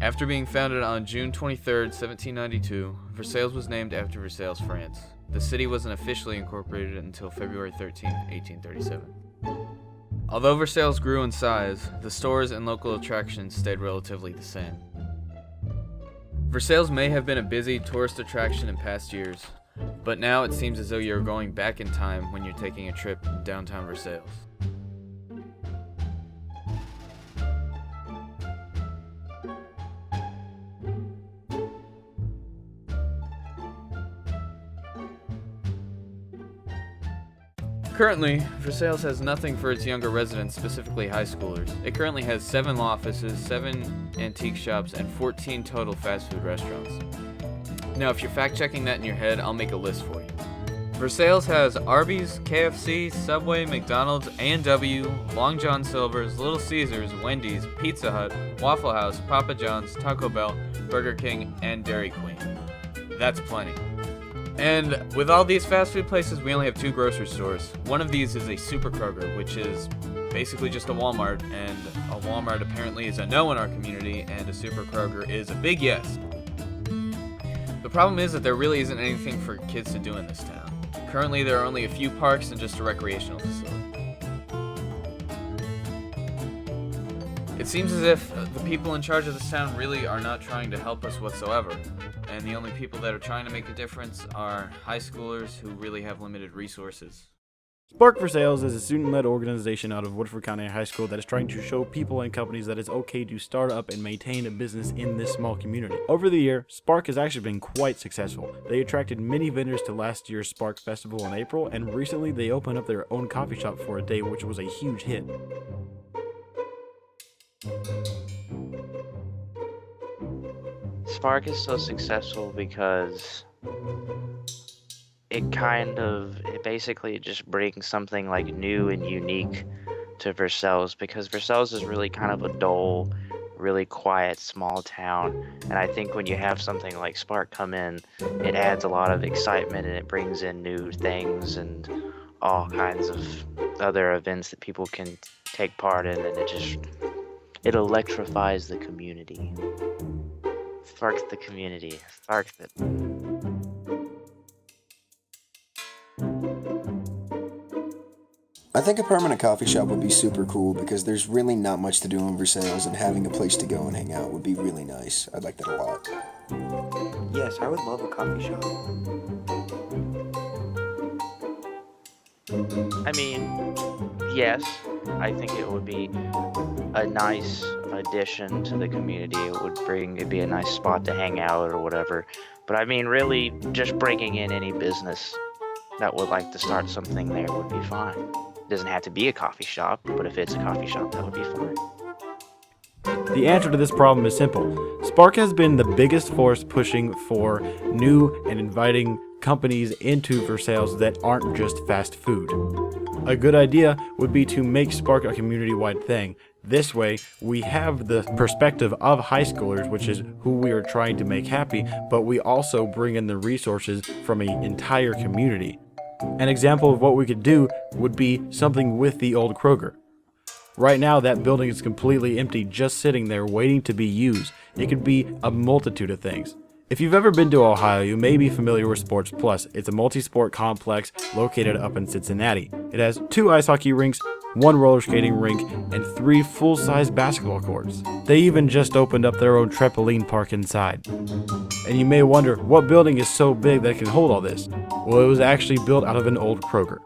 After being founded on June 23, 1792, Versailles was named after Versailles, France. The city wasn't officially incorporated until February 13, 1837. Although Versailles grew in size, the stores and local attractions stayed relatively the same. Versailles may have been a busy tourist attraction in past years, but now it seems as though you're going back in time when you're taking a trip in downtown Versailles. Currently, Versailles has nothing for its younger residents, specifically high schoolers. It currently has 7 law offices, 7 antique shops, and 14 total fast food restaurants. Now, if you're fact-checking that in your head, I'll make a list for you. Versailles has Arby's, KFC, Subway, McDonald's, A&W, Long John Silver's, Little Caesars, Wendy's, Pizza Hut, Waffle House, Papa John's, Taco Bell, Burger King, and Dairy Queen. That's plenty. And with all these fast food places, we only have 2 grocery stores. One of these is a Super Kroger, which is basically just a Walmart, and a Walmart apparently is a no in our community, and a Super Kroger is a big yes. The problem is that there really isn't anything for kids to do in this town. Currently, there are only a few parks and just a recreational facility. It seems as if the people in charge of this town really are not trying to help us whatsoever. And the only people that are trying to make a difference are high schoolers who really have limited resources. Spark Versailles is a student-led organization out of Woodford County High School that is trying to show people and companies that it's okay to start up and maintain a business in this small community. Over the year, Spark has actually been quite successful. They attracted many vendors to last year's Spark Festival in April, and recently they opened up their own coffee shop for a day, which was a huge hit. Spark is so successful because it basically just brings something like new and unique to Versailles, because Versailles is really kind of a dull, really quiet, small town, and I think when you have something like Spark come in, it adds a lot of excitement and it brings in new things and all kinds of other events that people can take part in, and it electrifies the community. Sparks the community. Sparks it. I think a permanent coffee shop would be super cool because there's really not much to do in Versailles, and having a place to go and hang out would be really nice. I'd like that a lot. Yes, I would love a coffee shop. I mean, yes, I think it would be a nice addition to the community. It'd be a nice spot to hang out or whatever. But I mean, really, just bringing in any business that would like to start something there would be fine. It doesn't have to be a coffee shop, but if it's a coffee shop, that would be fine. The answer to this problem is simple. Spark has been the biggest force pushing for new and inviting companies into Versailles that aren't just fast food. A good idea would be to make Spark a community-wide thing. This way, we have the perspective of high schoolers, which is who we are trying to make happy, but we also bring in the resources from an entire community. An example of what we could do would be something with the old Kroger. Right now, that building is completely empty, just sitting there waiting to be used. It could be a multitude of things. If you've ever been to Ohio, you may be familiar with Sports Plus. It's a multi-sport complex located up in Cincinnati. It has 2 ice hockey rinks, 1 roller skating rink, and 3 full-size basketball courts. They even just opened up their own trampoline park inside. And you may wonder, what building is so big that it can hold all this? Well, it was actually built out of an old Kroger.